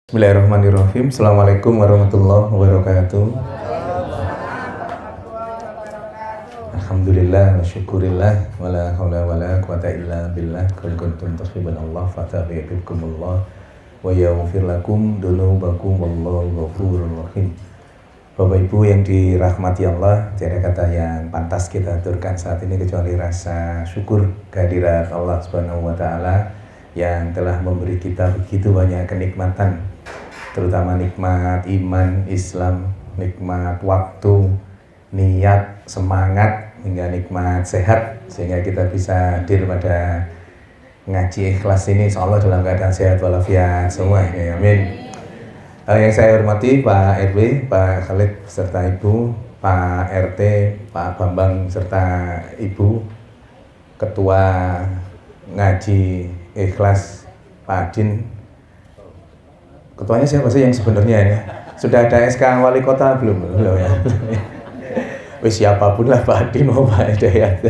Bismillahirrahmanirrahim. Assalamualaikum warahmatullahi wabarakatuh. Alhamdulillah wa syukurillah wa la hawla wa la quwata illa billah. Qul kuntum tuhibbunallah fattabi'ukumullah wa yaghfir lakum dunubakum wallahu ghafurur rahim. Bapak Ibu yang dirahmati Allah, tiada kata yang pantas kita aturkan saat ini kecuali rasa syukur kehadirat Allah Subhanahu wa taala yang telah memberi kita begitu banyak kenikmatan, terutama nikmat iman, Islam, nikmat waktu, niat, semangat, hingga nikmat sehat, sehingga kita bisa hadir pada ngaji ikhlas ini insyaallah dalam keadaan sehat walafiat semua ya, amin. Yang saya hormati Pak RW, Pak Khalid serta Ibu, Pak RT, Pak Bambang serta Ibu, Ketua Ngaji Ikhlas Pak Adin. Ketuanya siapa sih yang sebenarnya ini? Sudah ada SK Wali Kota belum? Belum ya. Wis siapapun lah, Pak Adin mau Pak Hidayat,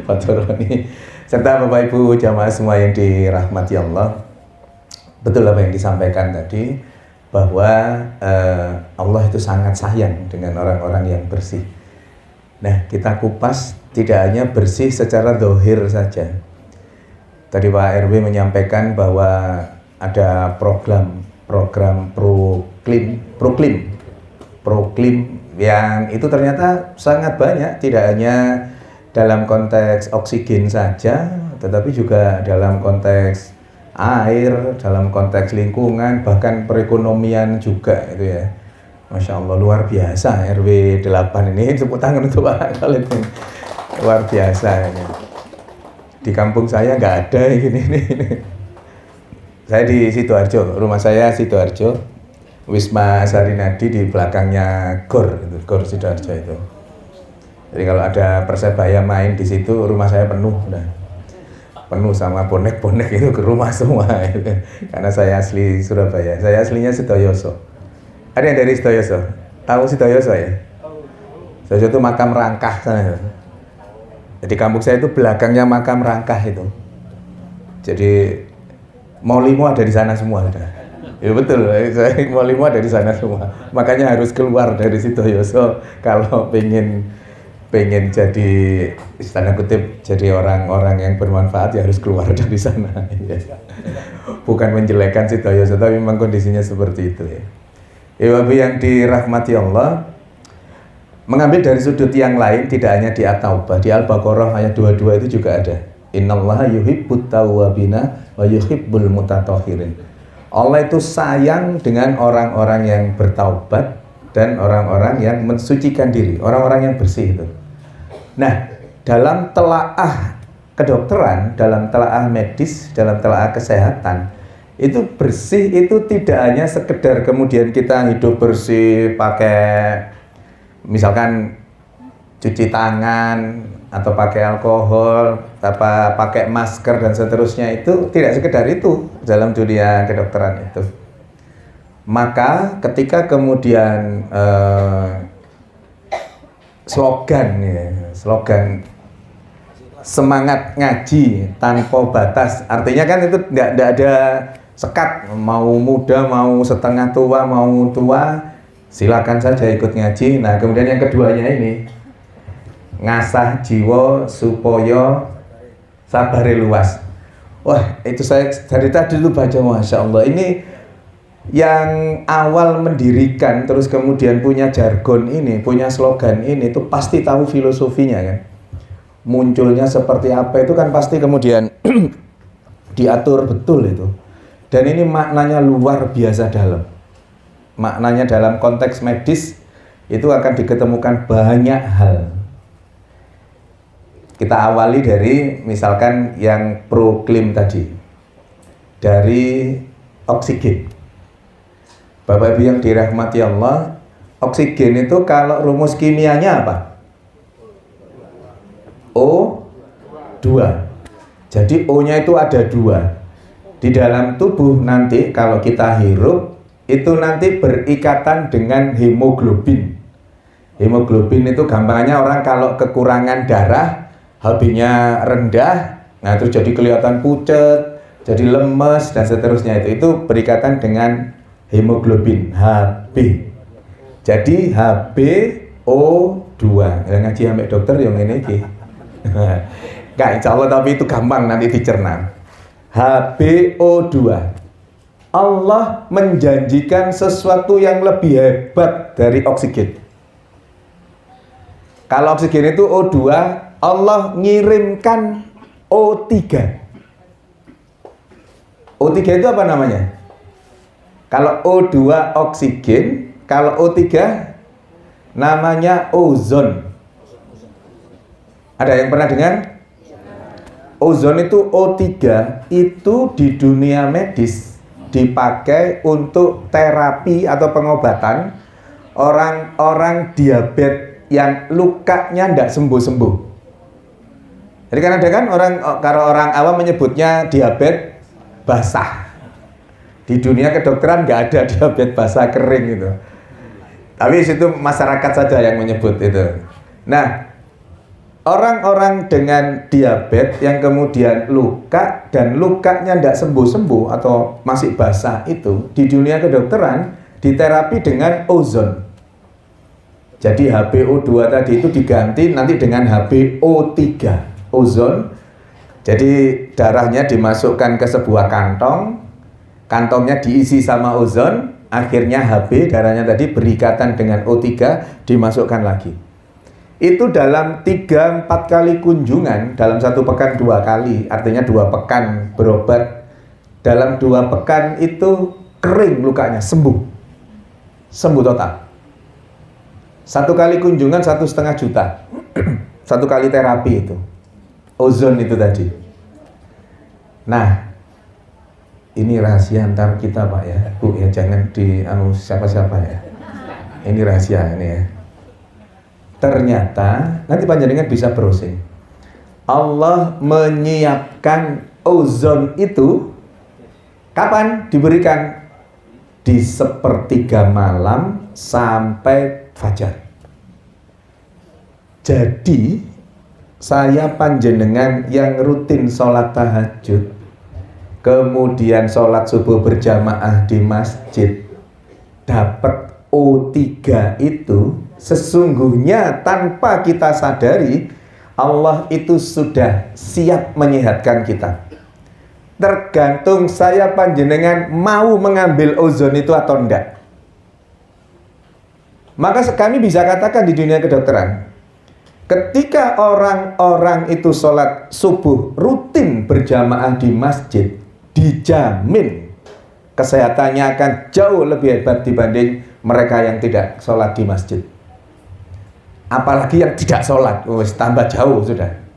Pak Toroni, serta Bapak Ibu jamaah semua yang dirahmati Allah. Betul apa yang disampaikan tadi, bahwa Allah itu sangat sayang dengan orang-orang yang bersih. Nah, kita kupas tidak hanya bersih secara zahir saja. Tadi Pak RW menyampaikan bahwa ada program proklim yang itu ternyata sangat banyak, tidak hanya dalam konteks oksigen saja, tetapi juga dalam konteks air, dalam konteks lingkungan, bahkan perekonomian juga itu ya. Masya Allah, luar biasa RW 8 ini, tepuk tangan untuk Pak Khalid ini. Luar biasa ini. Di kampung saya nggak ada gini. Saya di Sidoarjo, rumah saya Sidoarjo, Wisma Sarinadi di belakangnya Gor Sidoarjo itu. Jadi kalau ada Persebaya main di situ, rumah saya penuh sama bonek-bonek itu ke rumah semua gitu. Karena saya asli Surabaya, saya aslinya Sidoyoso. Ada yang dari Sidoyoso? Tahu Sidoyoso ya? Sidoyoso itu makam Rangkah sana. Jadi kampung saya itu belakangnya makam Rangkah itu. Jadi Maulimo ada di sana semua. Ya betul, Maulimo ada di sana semua. Makanya harus keluar dari Sidoyoso kalau pengen jadi istana kutip, jadi orang-orang yang bermanfaat ya harus keluar dari sana. Bukan menjelekkan Sidoyoso, tapi memang kondisinya seperti itu ya. Ibu yang dirahmati Allah, mengambil dari sudut yang lain, tidak hanya di At-Taubah, di Al-Baqarah ayat 22 itu juga ada. Innallaha yuhibbut tawwabina wa yuhibbul mutatahhirin. Allah itu sayang dengan orang-orang yang bertaubat dan orang-orang yang mensucikan diri, orang-orang yang bersih itu. Nah, dalam telaah kedokteran, dalam telaah medis, dalam telaah kesehatan, itu bersih itu tidak hanya sekedar kemudian kita hidup bersih pakai misalkan cuci tangan atau pakai alkohol, pakai masker dan seterusnya, itu tidak sekedar itu dalam dunia kedokteran itu. Maka ketika kemudian slogan semangat ngaji tanpa batas, artinya kan itu tidak ada sekat, mau muda, mau setengah tua, mau tua, silakan saja ikut ngaji. Nah, kemudian yang keduanya ini ngasah jiwa supaya sabare luas. Wah, itu saya dari tadi itu baca, Masya Allah, ini yang awal mendirikan terus kemudian punya jargon ini, punya slogan ini, itu pasti tahu filosofinya kan. Munculnya seperti apa itu kan pasti kemudian diatur betul itu. Dan ini maknanya luar biasa dalam. Maknanya dalam konteks medis itu akan diketemukan banyak hal. Kita awali dari misalkan yang proklim tadi, dari oksigen. Bapak Ibu yang dirahmati Allah, oksigen itu kalau rumus kimianya apa? O2. Jadi O-nya itu ada 2. Di dalam tubuh nanti kalau kita hirup, itu nanti berikatan dengan hemoglobin. Hemoglobin itu gampangnya orang kalau kekurangan darah, HB-nya rendah, nah terus jadi kelihatan pucat, jadi lemes dan seterusnya, itu berikatan dengan hemoglobin Hb. Jadi HbO2. Yang ngaji ambek dokter yang ini iki. Enggak, insya Allah, tapi itu gampang nanti dicerna. HbO2. Allah menjanjikan sesuatu yang lebih hebat dari oksigen. Kalau oksigen itu O2, Allah ngirimkan O3. O3 itu apa namanya? Kalau O2 oksigen, kalau O3 namanya ozon. Ada yang pernah dengar? Ozon itu O3 itu di dunia medis dipakai untuk terapi atau pengobatan orang-orang diabetes yang lukanya tidak sembuh-sembuh. Jadi kan ada kan kalau orang awam menyebutnya diabetes basah. Di dunia kedokteran nggak ada diabetes basah kering gitu. Tapi situ masyarakat saja yang menyebut itu. Nah, orang-orang dengan diabetes yang kemudian luka dan lukanya tidak sembuh-sembuh atau masih basah itu di dunia kedokteran diterapi dengan ozon. Jadi HbO2 tadi itu diganti nanti dengan HbO3, ozon. Jadi darahnya dimasukkan ke sebuah kantong, kantongnya diisi sama ozon, akhirnya Hb darahnya tadi berikatan dengan O3 dimasukkan lagi. Itu dalam 3-4 kali kunjungan, dalam 1 pekan 2 kali, artinya 2 pekan berobat. Dalam 2 pekan itu kering lukanya, sembuh total. 1 kali kunjungan 1,5 juta. 1 kali terapi itu ozon itu tadi. Nah, ini rahasia antar kita Pak ya, Bu ya, jangan di siapa-siapa ya. Ini rahasia ini ya. Ternyata nanti panjenengan bisa browsing. Allah menyiapkan ozon itu kapan diberikan? Di 1/3 malam sampai fajar. Jadi saya panjenengan yang rutin sholat tahajud, kemudian sholat subuh berjamaah di masjid, dapat O3 itu sesungguhnya tanpa kita sadari Allah itu sudah siap menyehatkan kita. Tergantung saya panjenengan mau mengambil ozon itu atau enggak. Maka kami bisa katakan di dunia kedokteran, ketika orang-orang itu sholat subuh rutin berjamaah di masjid, dijamin kesehatannya akan jauh lebih hebat dibanding mereka yang tidak sholat di masjid. Apalagi yang tidak sholat, tambah jauh sudah.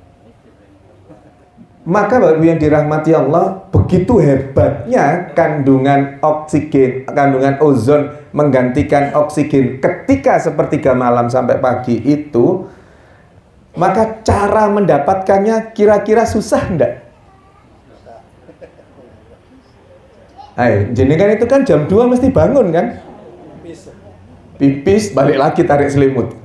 Maka Bapak Ibu yang dirahmati Allah, begitu hebatnya kandungan oksigen, kandungan ozon menggantikan oksigen ketika 1/3 malam sampai pagi itu, maka cara mendapatkannya kira-kira susah enggak? Hai, jenengan itu kan jam 2 mesti bangun kan? Pipis, balik lagi tarik selimut.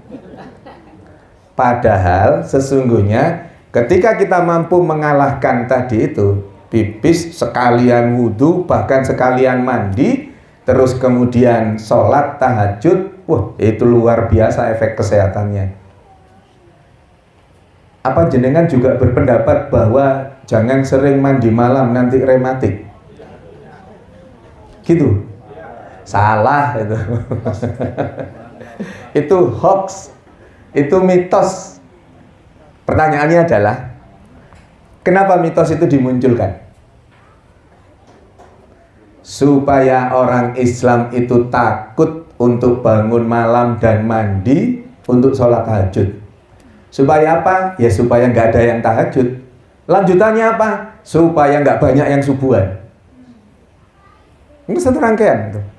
Padahal sesungguhnya ketika kita mampu mengalahkan tadi itu, pipis sekalian wudhu, bahkan sekalian mandi, terus kemudian sholat tahajud, wah itu luar biasa efek kesehatannya. Apa jenengan juga berpendapat bahwa jangan sering mandi malam nanti rematik? Gitu? Salah itu. Itu hoax. Itu mitos. Pertanyaannya adalah, kenapa mitos itu dimunculkan? Supaya orang Islam itu takut untuk bangun malam dan mandi untuk sholat tahajud. Supaya apa? Ya supaya nggak ada yang tahajud. Lanjutannya apa? Supaya nggak banyak yang subuhan. Ini satu rangkaian.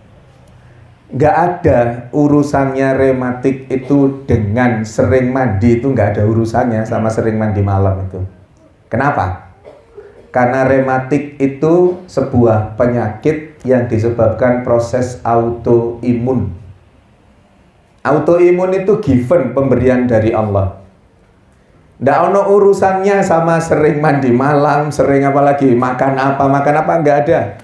Nggak ada urusannya rematik itu dengan sering mandi, itu nggak ada urusannya sama sering mandi malam itu. Kenapa? Karena rematik itu sebuah penyakit yang disebabkan proses autoimun. Autoimun itu given, pemberian dari Allah. Nggak ada urusannya sama sering mandi malam, sering apalagi makan apa, nggak ada.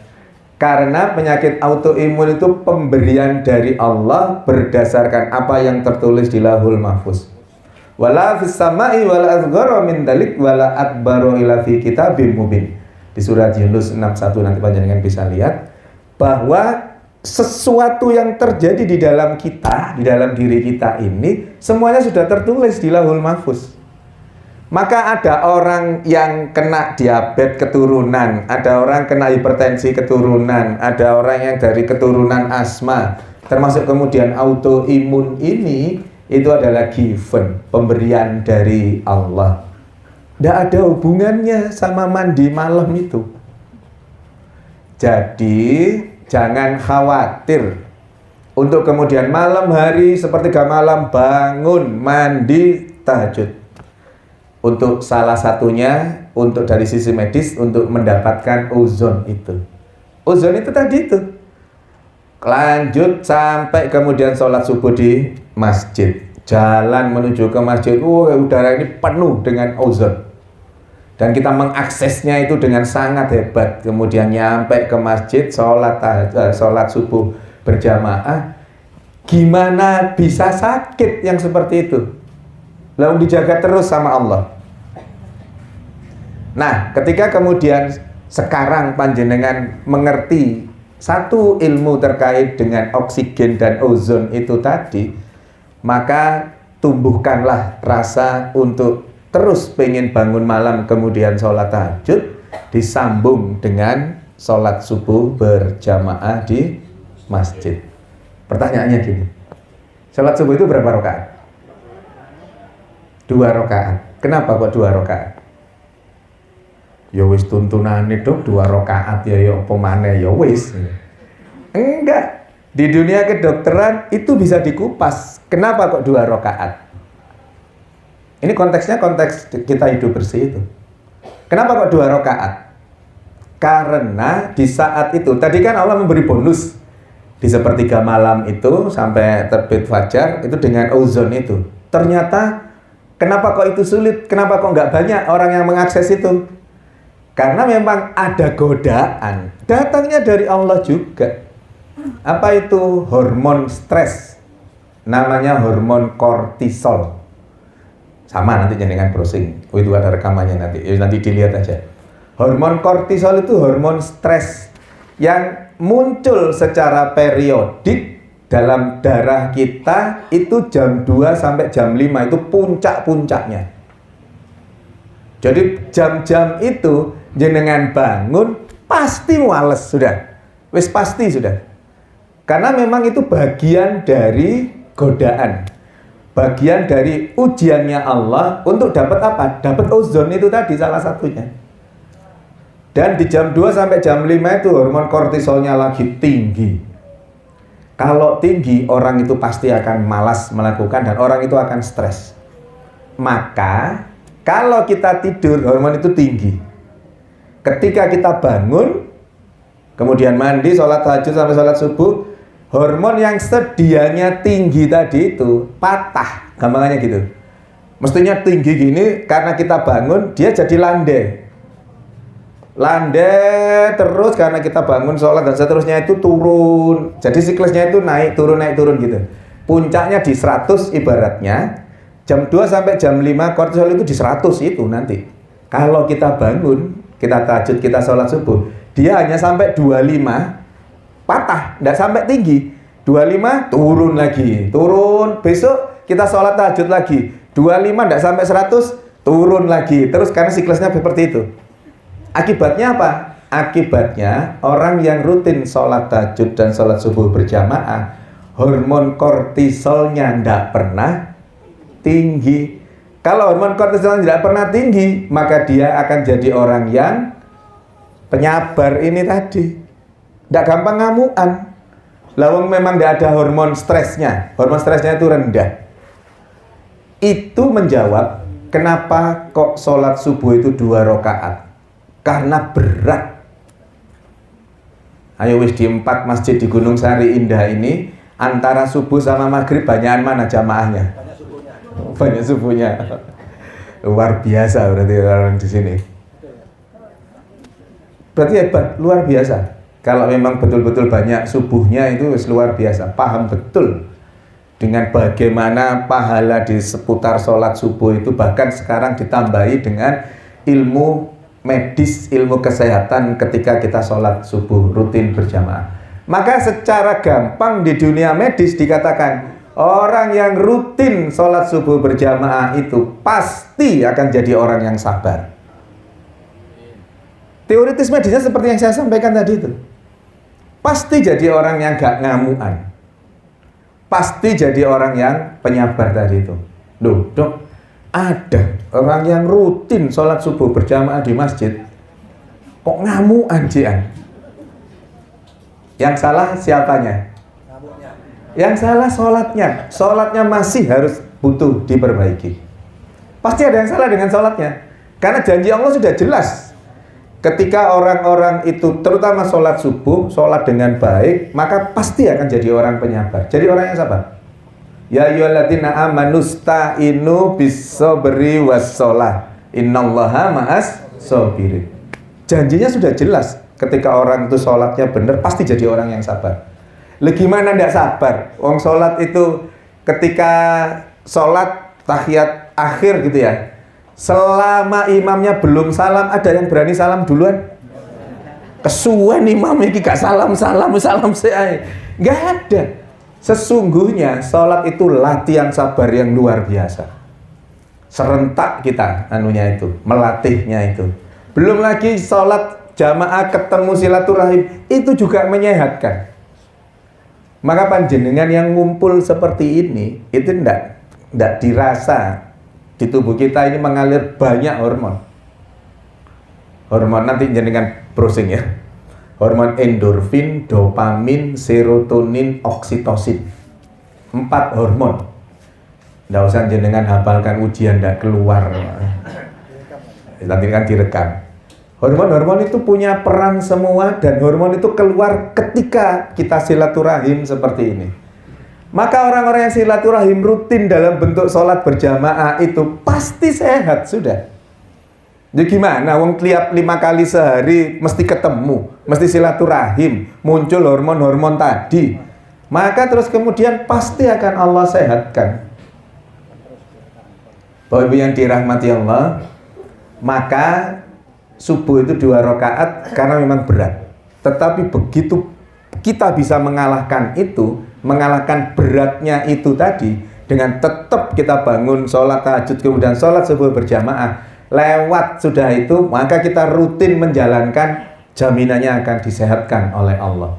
Karena penyakit autoimun itu pemberian dari Allah berdasarkan apa yang tertulis di Lauhul Mahfuz. Wala fis sama'i wala asghara min dalik wala akbaru ila fi kitabim mubin. Di surat Yunus 61 nanti panjenengan bisa lihat bahwa sesuatu yang terjadi di dalam kita, di dalam diri kita ini semuanya sudah tertulis di Lauhul Mahfuz. Maka ada orang yang kena diabetes keturunan, ada orang kena hipertensi keturunan, ada orang yang dari keturunan asma, termasuk kemudian autoimun ini, itu adalah given, pemberian dari Allah. Tidak ada hubungannya sama mandi malam itu. Jadi, jangan khawatir untuk kemudian malam hari, sepertiga malam bangun, mandi, tahajud. Untuk salah satunya, untuk dari sisi medis, untuk mendapatkan ozon itu. Ozon itu tadi itu. Lanjut sampai kemudian sholat subuh di masjid. Jalan menuju ke masjid, udara ini penuh dengan ozon. Dan kita mengaksesnya itu dengan sangat hebat. Kemudian nyampe ke masjid, sholat subuh berjamaah. Gimana bisa sakit yang seperti itu? Lalu dijaga terus sama Allah. Nah, ketika kemudian sekarang panjenengan mengerti satu ilmu terkait dengan oksigen dan ozon itu tadi, maka tumbuhkanlah rasa untuk terus pengen bangun malam kemudian sholat tahajud disambung dengan sholat subuh berjamaah di masjid. Pertanyaannya gini, sholat subuh itu berapa rakaat? 2 rakaat. Kenapa kok 2 rakaat? Ya wis tuntunane dok 2 rakaat ya apa maneh ya wis. Enggak. Di dunia kedokteran itu bisa dikupas. Kenapa kok 2 rakaat? Ini konteksnya konteks kita hidup bersih itu. Kenapa kok 2 rakaat? Karena di saat itu tadi kan Allah memberi bonus di sepertiga malam itu sampai terbit fajar itu dengan ozon itu. Ternyata kenapa kok itu sulit? Kenapa kok nggak banyak orang yang mengakses itu? Karena memang ada godaan. Datangnya dari Allah juga. Apa itu? Hormon stres. Namanya hormon kortisol. Sama nanti dengan browsing. Itu ada rekamannya nanti. Nanti dilihat aja. Hormon kortisol itu hormon stres yang muncul secara periodik dalam darah kita itu jam 2 sampai jam 5 itu puncak-puncaknya. Jadi jam-jam itu jenengan bangun pasti muales sudah. Wis pasti sudah. Karena memang itu bagian dari godaan. Bagian dari ujiannya Allah untuk dapat apa? Dapat ozon itu tadi salah satunya. Dan di jam 2 sampai jam 5 itu hormon kortisolnya lagi tinggi. Kalau tinggi, orang itu pasti akan malas melakukan dan orang itu akan stres. Maka, kalau kita tidur, hormon itu tinggi. Ketika kita bangun, kemudian mandi, sholat tahajud sampai sholat subuh, hormon yang sedianya tinggi tadi itu patah. Gampangannya gitu. Mestinya tinggi gini, karena kita bangun, dia jadi landai. Landai terus karena kita bangun sholat dan seterusnya itu turun. Jadi siklusnya itu naik turun gitu. Puncaknya di 100 ibaratnya. Jam 2 sampai jam 5 kortisol itu di 100 itu nanti. Kalau kita bangun, kita tahajud, kita sholat subuh, dia hanya sampai 25, patah, tidak sampai tinggi. 25 turun lagi, turun. Besok kita sholat tahajud lagi. 25 tidak sampai 100, turun lagi. Terus karena siklusnya seperti itu. Akibatnya apa? Akibatnya orang yang rutin sholat tahajud dan sholat subuh berjamaah, hormon kortisolnya tidak pernah tinggi. Kalau hormon kortisolnya tidak pernah tinggi, maka dia akan jadi orang yang penyabar ini tadi. Tidak gampang ngamuan. Lawang memang tidak ada hormon stresnya. Hormon stresnya itu rendah. Itu menjawab kenapa kok sholat subuh itu 2 rakaat. Karena berat. Ayo wis di 4 masjid di Gunung Sari Indah ini, antara subuh sama maghrib banyakan mana jamaahnya? Banyak subuhnya. Luar biasa berarti orang di sini. Berarti hebat, luar biasa. Kalau memang betul-betul banyak subuhnya itu luar biasa, paham betul dengan bagaimana pahala di seputar sholat subuh itu, bahkan sekarang ditambahi dengan ilmu medis, ilmu kesehatan ketika kita sholat subuh rutin berjamaah. Maka secara gampang di dunia medis dikatakan orang yang rutin sholat subuh berjamaah itu pasti akan jadi orang yang sabar. Teoritis medisnya seperti yang saya sampaikan tadi itu. Pasti jadi orang yang gak ngamuan. Pasti jadi orang yang penyabar tadi itu. Loh dok, ada orang yang rutin sholat subuh berjamaah di masjid kok ngamuan cian? Yang salah siapanya? Yang salah sholatnya. Sholatnya masih harus butuh diperbaiki. Pasti ada yang salah dengan sholatnya. Karena janji Allah sudah jelas. Ketika orang-orang itu terutama sholat subuh, sholat dengan baik, maka pasti akan jadi orang penyabar. Jadi orang yang sabar. Ya ayyuhalladzina amanu sta'inu bis-sabri was-shalah. Innallaha ma'as sabirin. Janjinya sudah jelas. Ketika orang itu sholatnya benar, pasti jadi orang yang sabar. Lah gimana ndak sabar? Wong sholat itu ketika sholat tahiyat akhir gitu ya, selama imamnya belum salam, ada yang berani salam duluan? Kesuwen imam iki gak salam saya. Gak ada. Sesungguhnya sholat itu latihan sabar yang luar biasa. Serentak kita anunya itu, melatihnya itu. Belum lagi sholat jamaah ketemu silaturahim, itu juga menyehatkan. Maka panjenengan yang ngumpul seperti ini, itu ndak dirasa di tubuh kita ini mengalir banyak hormon. Hormon nanti jenengan browsing ya. Hormon endorfin, dopamin, serotonin, oksitosin. 4 hormon. Nggak usah jenengan hafalkan ujian ndak keluar. Nanti kan direkam. Hormon-hormon itu punya peran semua dan hormon itu keluar ketika kita silaturahim seperti ini. Maka orang-orang yang silaturahim rutin dalam bentuk sholat berjamaah itu pasti sehat sudah. Jadi gimana? Wong tiap 5 kali sehari mesti ketemu, mesti silaturahim, muncul hormon-hormon tadi. Maka terus kemudian pasti akan Allah sehatkan. Bapak Ibu yang dirahmati Allah, maka subuh itu 2 rakaat karena memang berat. Tetapi begitu kita bisa mengalahkan itu, mengalahkan beratnya itu tadi, dengan tetap kita bangun sholat tahajud kemudian sholat subuh berjamaah, lewat sudah itu, maka kita rutin menjalankan, jaminannya akan disehatkan oleh Allah.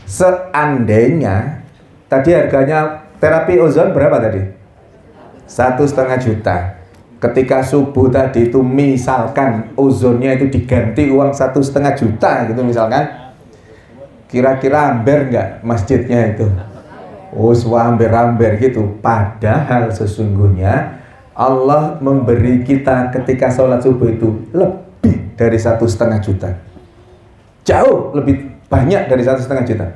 Seandainya tadi harganya terapi ozon berapa tadi? 1,5 juta. Ketika subuh tadi itu misalkan ozonnya itu diganti uang 1,5 juta gitu misalkan, kira-kira amber nggak masjidnya itu? Oh, amber-amber gitu. Padahal sesungguhnya Allah memberi kita ketika sholat subuh itu lebih dari 1,5 juta. Jauh lebih banyak dari 1,5 juta.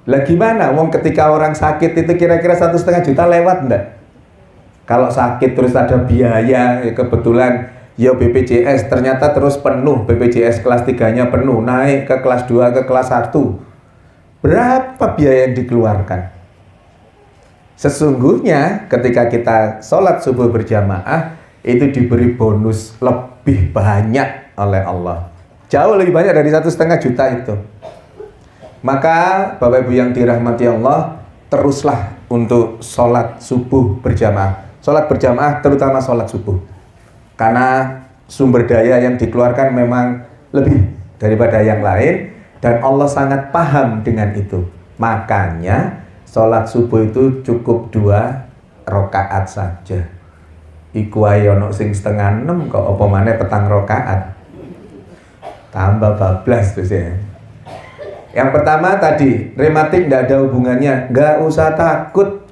Lah gimana? Wong ketika orang sakit itu kira-kira 1,5 juta lewat enggak? Kalau sakit terus ada biaya, ya kebetulan ya BPJS ternyata terus penuh, BPJS kelas 3-nya penuh, naik ke kelas 2, ke kelas 1. Berapa biaya yang dikeluarkan? Sesungguhnya ketika kita sholat subuh berjamaah itu diberi bonus lebih banyak oleh Allah. Jauh lebih banyak dari 1,5 juta itu. Maka Bapak Ibu yang dirahmati Allah, teruslah untuk sholat subuh berjamaah. Sholat berjamaah terutama sholat subuh. Karena sumber daya yang dikeluarkan memang lebih daripada yang lain. Dan Allah sangat paham dengan itu. Makanya sholat subuh itu cukup 2 rakaat saja. Iku ayono sing 5:30 kok apa maneh petang rakaat. Tambah bablas terus ya. Yang pertama tadi, rematik tidak ada hubungannya. Nggak usah takut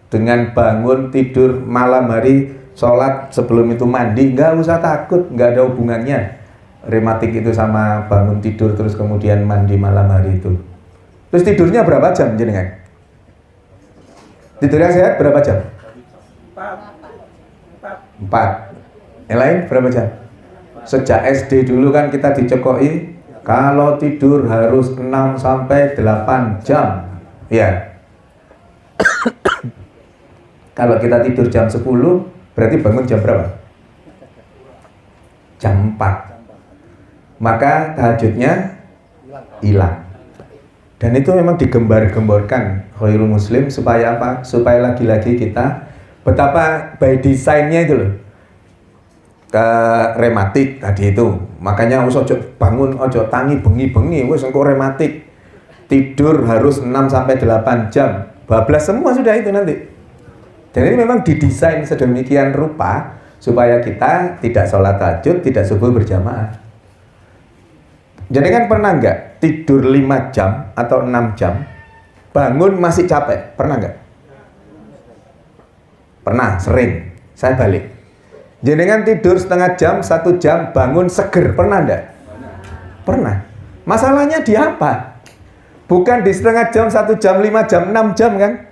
dengan bangun tidur malam hari, sholat sebelum itu mandi. Nggak usah takut, nggak ada hubungannya. Rematik itu sama bangun tidur terus kemudian mandi malam hari itu. Terus tidurnya berapa jam jenengan? Tidur yang sehat berapa jam? 4. Yang lain berapa jam? Sejak SD dulu kan kita dicekoi Kalau tidur harus 6 sampai 8 jam. Ya. Kalau kita tidur jam 10, berarti bangun jam berapa? Jam 4. Maka tahajudnya hilang. Dan itu memang digembar-gemborkan khairul muslim supaya apa? Supaya lagi-lagi kita betapa by design-nya itu loh. Ke rematik tadi itu. Makanya ojo bangun, ojo tangi bengi-bengi, wis engko rematik. Tidur harus 6 sampai 8 jam. Bablas semua sudah itu nanti. Dan ini memang didesain sedemikian rupa supaya kita tidak sholat tahajud, tidak subuh berjamaah. Jadi kan pernah nggak tidur 5 jam atau 6 jam, bangun masih capek? Pernah nggak? Pernah, sering. Saya balik. Jadi kan tidur setengah jam, 1 jam, bangun seger. Pernah nggak? Pernah. Masalahnya di apa? Bukan di setengah jam, 1 jam, 5 jam, 6 jam kan?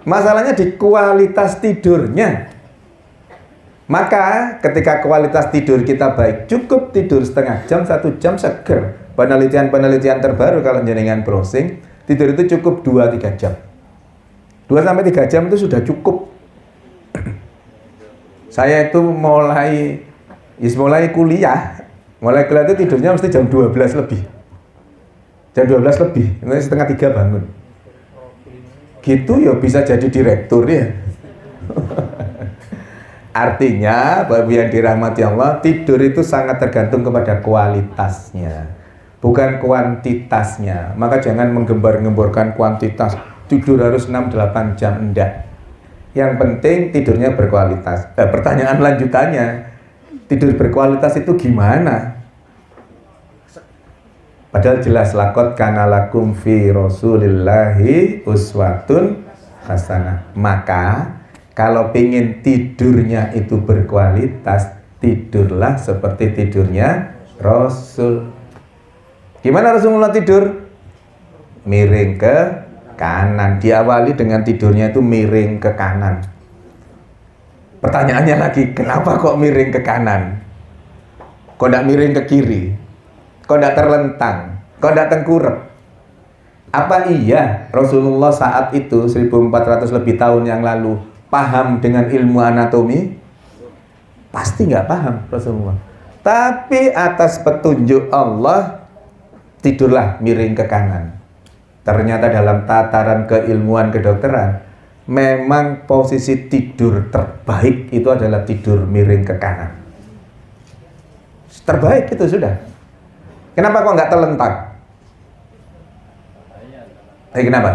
Masalahnya di kualitas tidurnya. Maka ketika kualitas tidur kita baik, cukup tidur setengah jam, 1 jam seger. Penelitian-penelitian terbaru kalau jenengan browsing, tidur itu cukup 2-3 jam. 2-3 jam itu sudah cukup. Saya itu mulai kuliah itu tidurnya mesti jam 12 lebih. Jam 12 lebih, setengah 3 bangun. Gitu ya bisa jadi direktur ya. Artinya, Bapak yang dirahmati Allah, tidur itu sangat tergantung kepada kualitasnya, bukan kuantitasnya. Maka jangan menggembar-gemborkan kuantitas, tidur harus 6-8 jam, enggak. Yang penting tidurnya berkualitas. Pertanyaan lanjutannya, tidur berkualitas itu gimana? Padahal jelas, laqad kana lakum fi Rasulillahi uswatun hasanah. Maka kalau pengen tidurnya itu berkualitas, tidurlah seperti tidurnya Rasul. Gimana Rasulullah tidur? Miring ke kanan. Diawali dengan tidurnya itu miring ke kanan. Pertanyaannya lagi, kenapa kok miring ke kanan? Kok tidak miring ke kiri? Kok tidak terlentang? Kok tidak tengkurap? Apa iya Rasulullah saat itu 1400 lebih tahun yang lalu paham dengan ilmu anatomi? Pasti nggak paham Rasulullah. Tapi atas petunjuk Allah, tidurlah miring ke kanan. Ternyata dalam tataran keilmuan kedokteran, memang posisi tidur terbaik itu adalah tidur miring ke kanan. Terbaik itu sudah. Kenapa kok nggak terlentang? Kenapa?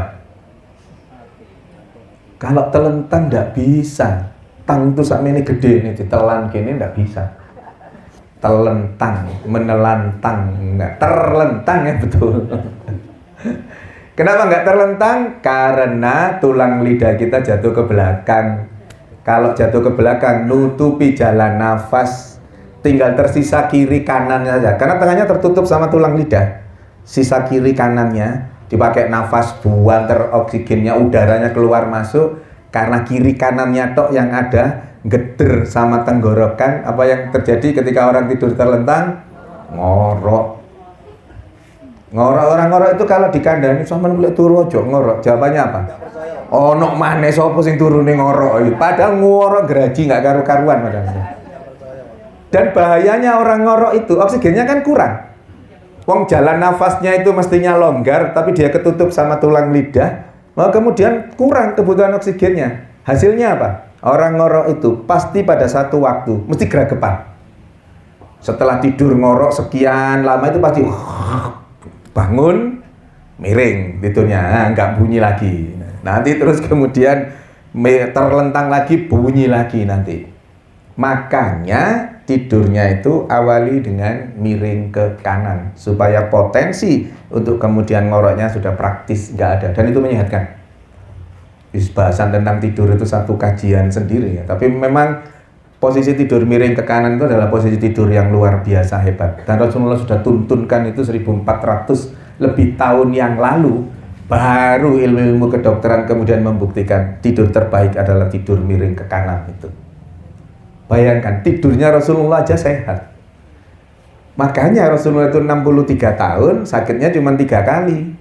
Kalau telentang nggak bisa. Tang itu sama ini gede nih, ditelan gini nggak bisa. Telentang, menelantang, nggak terlentang ya betul. Kenapa nggak terlentang? Karena tulang lidah kita jatuh ke belakang. Kalau jatuh ke belakang, nutupi jalan nafas, tinggal tersisa kiri kanannya saja. Karena tengahnya tertutup sama tulang lidah. Sisa kiri kanannya dipakai nafas, buang oksigennya, udaranya keluar masuk. Karena kiri kanannya tok yang ada, geder sama tenggorokan. Apa yang terjadi ketika orang tidur terlentang? Ngorok. Ngorok, orang ngorok itu kalau dikandani sama kulit turu ojo ngorok. Jawabannya apa? Ono maneh sapa sing turune ngorok. Padahal ngorok geraji nggak karu-karuan padahal. Dan bahayanya orang ngorok itu oksigennya kan kurang. Wong jalan nafasnya itu mestinya longgar, tapi dia ketutup sama tulang lidah, maka kemudian kurang kebutuhan oksigennya. Hasilnya apa? Orang ngorok itu pasti pada satu waktu mesti gregepan. Setelah tidur ngorok sekian lama itu pasti bangun miring tidurnya, nggak bunyi lagi. Nanti terus kemudian terlentang lagi, bunyi lagi nanti. Makanya tidurnya itu awali dengan miring ke kanan supaya potensi untuk kemudian ngoroknya sudah praktis nggak ada, dan itu menyehatkan. Bahasan tentang tidur itu satu kajian sendiri ya. Tapi memang posisi tidur miring ke kanan itu adalah posisi tidur yang luar biasa hebat. Dan Rasulullah sudah tuntunkan itu 1400 lebih tahun yang lalu. Baru ilmu-ilmu kedokteran kemudian membuktikan tidur terbaik adalah tidur miring ke kanan itu. Bayangkan, tidurnya Rasulullah aja sehat. Makanya Rasulullah itu 63 tahun, sakitnya cuma 3 kali.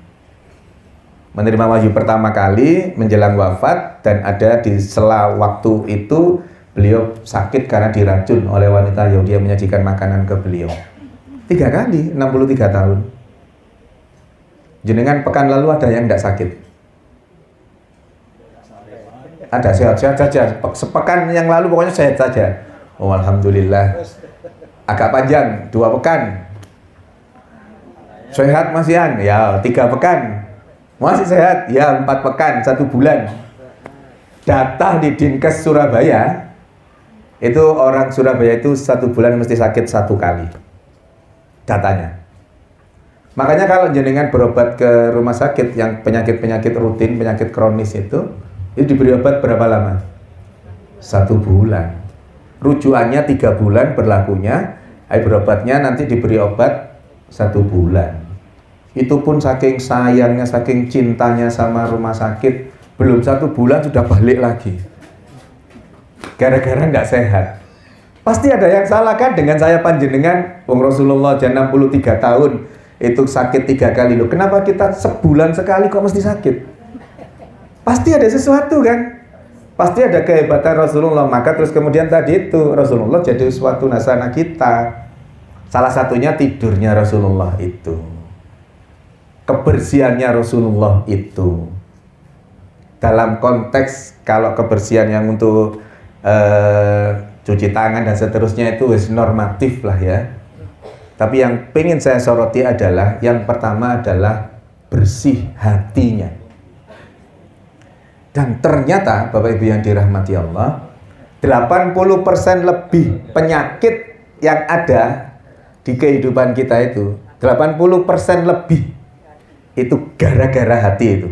Menerima wahyu pertama kali menjelang wafat, dan ada di sela waktu itu beliau sakit karena diracun oleh wanita Yahudi yang menyajikan makanan ke beliau. 3 kali, 63 tahun. Jenengan pekan lalu ada yang tidak sakit? Ada, sehat-sehat saja. Sepekan yang lalu pokoknya sehat saja. Oh, alhamdulillah. Agak panjang, 2 pekan. Sehat masihan? Ya, 3 pekan. Masih sehat? Ya, 4 pekan, 1 bulan. Data di Dinkes Surabaya, itu orang Surabaya itu 1 bulan mesti sakit 1 kali. Datanya. Makanya kalau jenengan berobat ke rumah sakit yang penyakit-penyakit rutin, penyakit kronis itu diberi obat berapa lama? 1 bulan. Rujukannya 3 bulan berlakunya, berobatnya nanti diberi obat 1 bulan. Itu pun saking sayangnya, saking cintanya sama rumah sakit, belum 1 bulan sudah balik lagi. Gara-gara nggak sehat. Pasti ada yang salah kan dengan saya panjenengan. Wong Rasulullah 63 tahun itu sakit 3 kali loh. Kenapa kita sebulan sekali kok mesti sakit? Pasti ada sesuatu kan? Pasti ada kehebatan Rasulullah. Maka terus kemudian tadi itu Rasulullah jadi suatu nasana kita. Salah satunya tidurnya Rasulullah itu, kebersihannya Rasulullah itu. Dalam konteks kalau kebersihan yang untuk cuci tangan dan seterusnya itu wis normatif lah ya. Tapi yang pengen saya soroti adalah yang pertama adalah bersih hatinya. Dan ternyata Bapak Ibu yang dirahmati Allah, 80% lebih penyakit yang ada di kehidupan kita itu, 80% lebih itu gara-gara hati itu.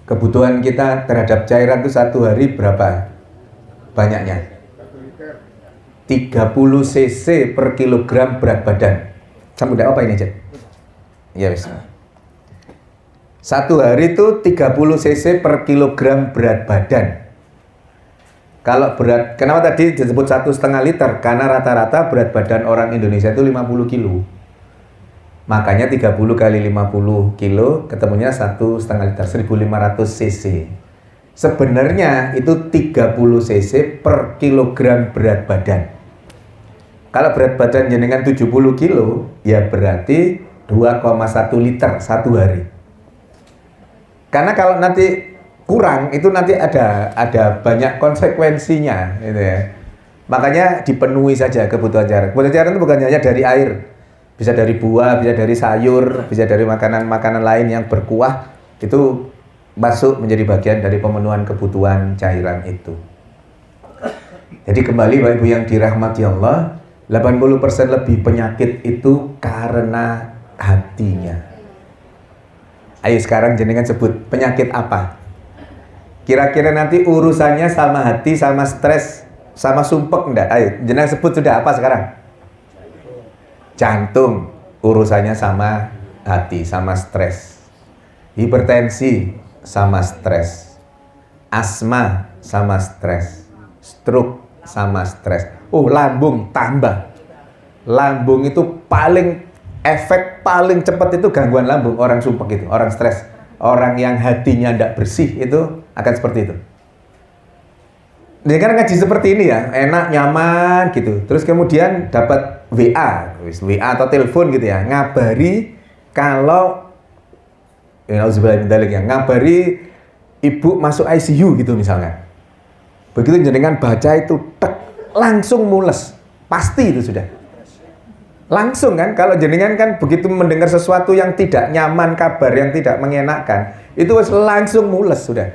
Kebutuhan kita terhadap cairan itu 1 hari berapa banyaknya? 30 cc per kilogram berat badan. Sampai apa ini, Cek? Ya wis. 1 hari itu 30 cc per kilogram berat badan. Kalau berat, kenapa tadi disebut 1,5 liter? Karena rata-rata berat badan orang Indonesia itu 50 kilo. Makanya 30 kali 50 kilo ketemunya 1,5 liter, 1500 cc. Sebenarnya itu 30 cc per kilogram berat badan. Kalau berat badan jenengan 70 kilo, ya berarti 2,1 liter 1 hari. Karena kalau nanti kurang, itu nanti ada banyak konsekuensinya gitu ya. Makanya dipenuhi saja kebutuhan cairan. Kebutuhan cairan itu bukan hanya dari air. Bisa dari buah, bisa dari sayur, bisa dari makanan-makanan lain yang berkuah, itu masuk menjadi bagian dari pemenuhan kebutuhan cairan itu. Jadi kembali Bapak Ibu yang dirahmati Allah, 80% lebih penyakit itu karena hatinya. Ayo sekarang jenengan sebut penyakit apa? Kira-kira nanti urusannya sama hati, sama stres, sama sumpek enggak? Ayo jenengan sebut sudah apa sekarang? Jantung, urusannya sama hati, sama stres. Hipertensi, sama stres. Asma, sama stres. Stroke, sama stres. Lambung, tambah. Lambung itu efek paling cepat itu gangguan lambung. Orang sumpek itu, orang stres. Orang yang hatinya tidak bersih itu akan seperti itu. Jadi kan ngaji seperti ini ya, enak, nyaman gitu. Terus kemudian dapat WA atau telepon gitu ya, ngabari kalau ngabari ibu masuk ICU gitu misalnya. Begitu jenengan baca itu langsung mules, pasti itu sudah. Langsung kan, kalau jenengan kan begitu mendengar sesuatu yang tidak nyaman, kabar yang tidak mengenakan, itu langsung mules sudah.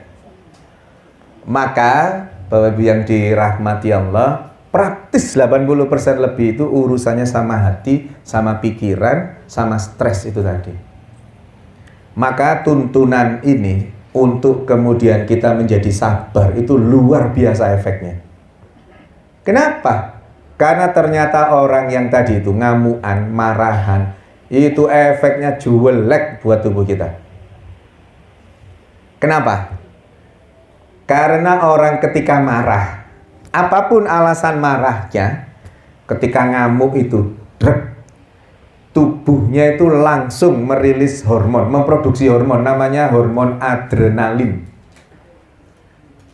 Maka Bapak Ibu yang dirahmati Allah, praktis 80% lebih itu urusannya sama hati, sama pikiran, sama stres itu tadi. Maka tuntunan ini untuk kemudian kita menjadi sabar itu luar biasa efeknya. Kenapa? Karena ternyata orang yang tadi itu ngamuan, marahan, itu efeknya jelek buat tubuh kita. Kenapa? Karena orang ketika marah, apapun alasan marahnya, ketika ngamuk itu, tubuhnya itu langsung merilis hormon, memproduksi hormon, namanya hormon adrenalin.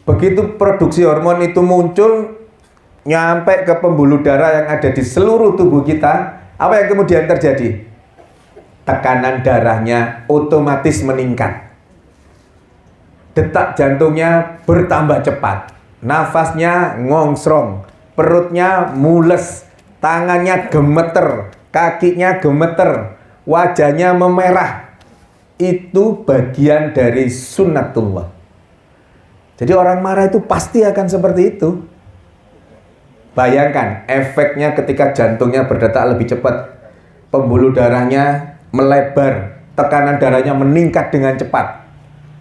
Begitu produksi hormon itu muncul, nyampe ke pembuluh darah yang ada di seluruh tubuh kita, apa yang kemudian terjadi? Tekanan darahnya otomatis meningkat. Detak jantungnya bertambah cepat. Nafasnya ngongsrong. Perutnya mules. Tangannya gemeter. Kakinya gemeter. Wajahnya memerah. Itu bagian dari sunnatullah. Jadi orang marah itu pasti akan seperti itu. Bayangkan efeknya ketika jantungnya berdetak lebih cepat, pembuluh darahnya melebar, tekanan darahnya meningkat dengan cepat.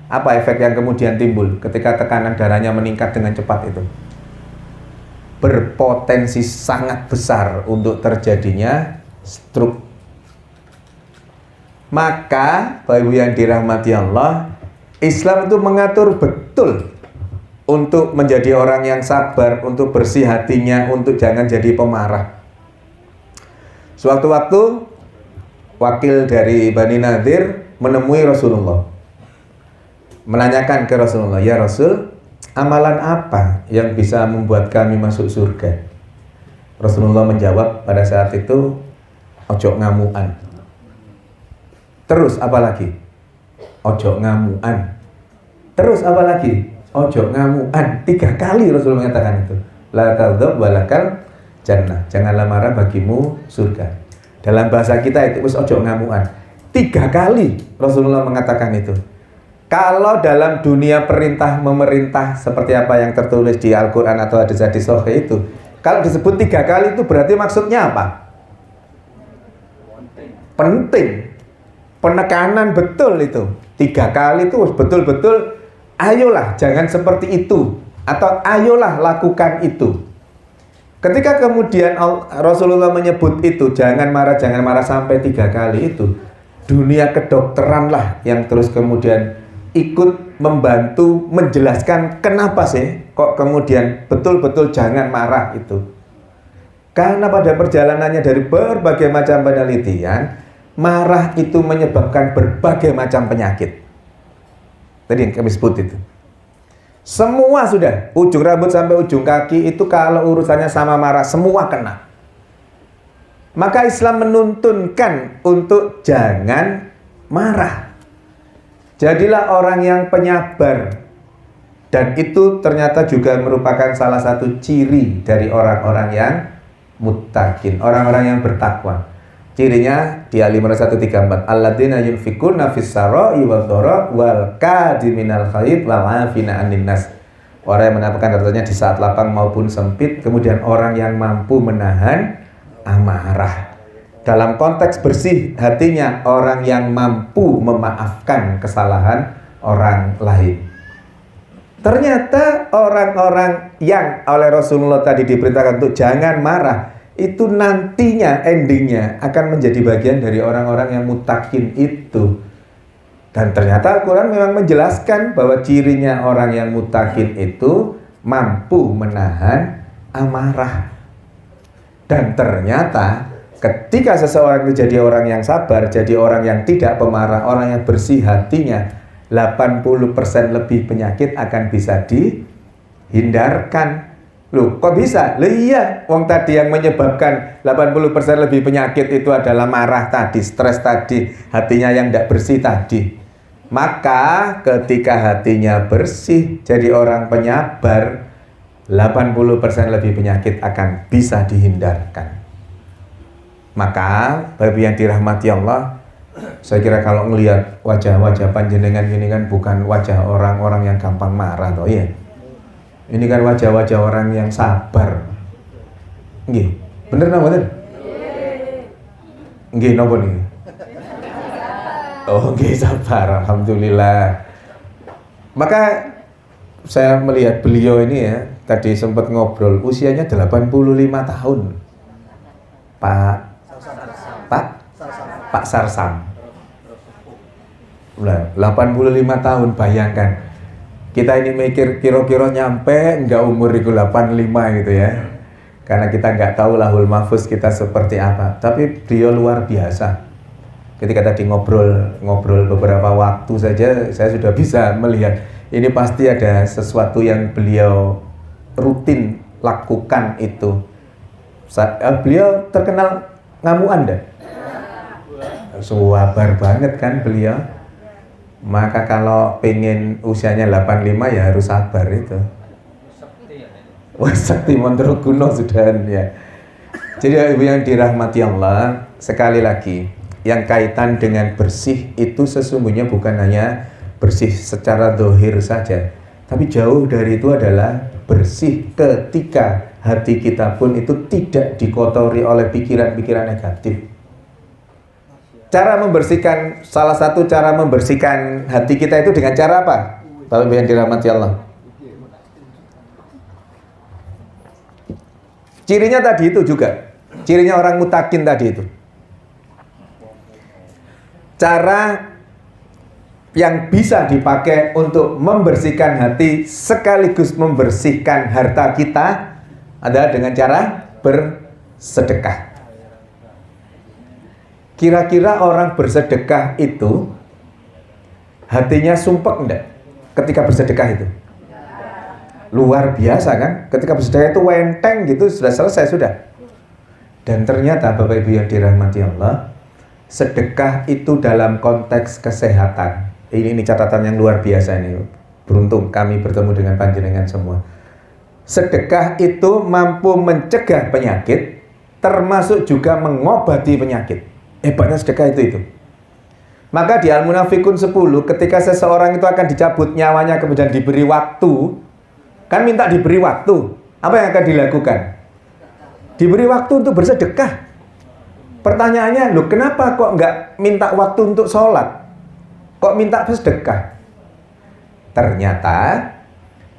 Apa efek yang kemudian timbul ketika tekanan darahnya meningkat dengan cepat itu? Berpotensi sangat besar untuk terjadinya stroke. Maka, Bapak Ibu yang dirahmati Allah, Islam itu mengatur betul untuk menjadi orang yang sabar, untuk bersih hatinya, untuk jangan jadi pemarah. Sewaktu-waktu wakil dari Bani Nadir menemui Rasulullah, menanyakan ke Rasulullah, "Ya Rasul, amalan apa yang bisa membuat kami masuk surga?" Rasulullah menjawab pada saat itu, "Ojo ngamuan." Terus apa lagi? Ojo ngamuan. Terus apa lagi? Ojo ngamuan. 3 kali Rasulullah mengatakan itu. La taghdab walakal jannah. Janganlah marah, bagimu surga. Dalam bahasa kita itu wis ojo ngamuan. 3 kali Rasulullah mengatakan itu. Kalau dalam dunia perintah memerintah seperti apa yang tertulis di Al-Quran atau hadis-hadis sahih itu, kalau disebut 3 kali itu berarti maksudnya apa? Penting. Penekanan betul itu. 3 kali itu betul-betul, ayolah jangan seperti itu, atau ayolah lakukan itu. Ketika kemudian Rasulullah menyebut itu, jangan marah sampai 3 kali itu, dunia kedokteran lah yang terus kemudian ikut membantu menjelaskan kenapa sih kok kemudian betul-betul jangan marah itu. Karena pada perjalanannya dari berbagai macam penelitian, marah itu menyebabkan berbagai macam penyakit. Tadi yang kami sebut itu. Semua sudah, ujung rambut sampai ujung kaki itu kalau urusannya sama marah, semua kena. Maka Islam menuntunkan untuk jangan marah. Jadilah orang yang penyabar. Dan itu ternyata juga merupakan salah satu ciri dari orang-orang yang muttaqin, orang-orang yang bertakwa. Cirinya di Ali Imran 134, alladzina yunfikuna fis sarai wad dharra wal kadiminal ghaidh wal 'afina 'anil nas. Orang yang menampakkan hartanya di saat lapang maupun sempit, kemudian orang yang mampu menahan amarah. Dalam konteks bersih hatinya, orang yang mampu memaafkan kesalahan orang lain. Ternyata orang-orang yang oleh Rasulullah tadi diperintahkan untuk jangan marah, itu nantinya endingnya akan menjadi bagian dari orang-orang yang muttaqin itu. Dan ternyata Al-Quran memang menjelaskan bahwa cirinya orang yang muttaqin itu mampu menahan amarah. Dan ternyata ketika seseorang itu jadi orang yang sabar, jadi orang yang tidak pemarah, orang yang bersih hatinya, 80% lebih penyakit akan bisa dihindarkan. Loh, kok bisa? Loh iya, wong tadi yang menyebabkan 80% lebih penyakit itu adalah marah tadi, stres tadi, hatinya yang tidak bersih tadi. Maka ketika hatinya bersih, jadi orang penyabar, 80% lebih penyakit akan bisa dihindarkan. Maka, Bapak yang dirahmati Allah, saya kira kalau melihat wajah-wajah panjenengan ini kan bukan wajah orang-orang yang gampang marah toh ya. Ini kan wajah-wajah orang yang sabar. Nggih, bener napa mboten? Nggih, napa niki? Oh, nggih sabar, alhamdulillah. Maka saya melihat beliau ini ya, tadi sempat ngobrol, usianya 85 tahun. Pak Sarsam. 85 tahun, bayangkan. Kita ini mikir kira-kira nyampe nggak umur itu 85 gitu ya. Karena kita nggak tahu lahul mahfuz kita seperti apa. Tapi beliau luar biasa. Ketika tadi ngobrol beberapa waktu saja, saya sudah bisa melihat ini pasti ada sesuatu yang beliau rutin lakukan itu. Beliau terkenal ngamuan dah. Sabar banget kan beliau. Maka kalau pengen usianya 85 ya harus sabar itu. Wah, sakti Mondro Kuno sudah ya. Jadi ibu yang dirahmati Allah, sekali lagi, yang kaitan dengan bersih itu sesungguhnya bukan hanya bersih secara zahir saja, tapi jauh dari itu adalah bersih ketika hati kita pun itu tidak dikotori oleh pikiran-pikiran negatif. Cara membersihkan, salah satu cara membersihkan hati kita itu dengan cara apa? Bapak Ibu yang dirahmati Allah. Cirinya tadi itu juga, cirinya orang mutakin tadi itu. Cara yang bisa dipakai untuk membersihkan hati sekaligus membersihkan harta kita adalah dengan cara bersedekah. Kira-kira orang bersedekah itu hatinya sumpek enggak ketika bersedekah itu? Luar biasa kan? Ketika bersedekah itu wenteng gitu, sudah selesai sudah. Dan ternyata Bapak Ibu yang dirahmati Allah, sedekah itu dalam konteks kesehatan. Ini catatan yang luar biasa ini. Beruntung kami bertemu dengan panjenengan semua. Sedekah itu mampu mencegah penyakit, termasuk juga mengobati penyakit. Hebatnya sedekah itu. Maka di Al-Munafikun 10, ketika seseorang itu akan dicabut nyawanya kemudian diberi waktu, kan minta diberi waktu, apa yang akan dilakukan? Diberi waktu untuk bersedekah. Pertanyaannya, loh kenapa kok nggak minta waktu untuk sholat? Kok minta bersedekah? Ternyata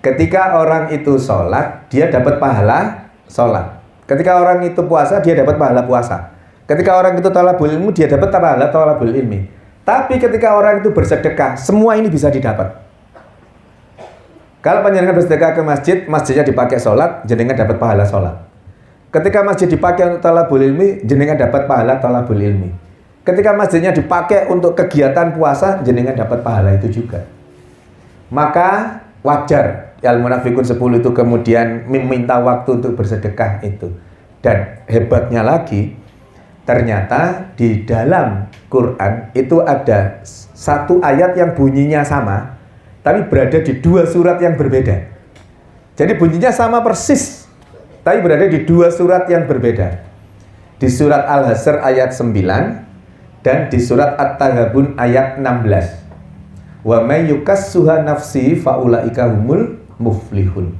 ketika orang itu sholat, dia dapat pahala sholat. Ketika orang itu puasa, dia dapat pahala puasa. Ketika orang itu thalabul ilmu, dia dapat pahala thalabul ilmi. Tapi ketika orang itu bersedekah, semua ini bisa didapat. Kalau panjenengan bersedekah ke masjid, masjidnya dipakai sholat, jenengan dapat pahala sholat. Ketika masjid dipakai untuk thalabul ilmi, jenengan dapat pahala thalabul ilmi. Ketika masjidnya dipakai untuk kegiatan puasa, jenengan dapat pahala itu juga. Maka wajar Al-Munafikun 10 itu kemudian meminta waktu untuk bersedekah itu. Dan hebatnya lagi, ternyata di dalam Quran itu ada satu ayat yang bunyinya sama, tapi berada di dua surat yang berbeda. Jadi bunyinya sama persis, tapi berada di dua surat yang berbeda. Di surat Al-Hasr ayat 9 dan di surat At-Taghabun ayat 16. Wa may yukassuha nafsi faulaika humul muflihun.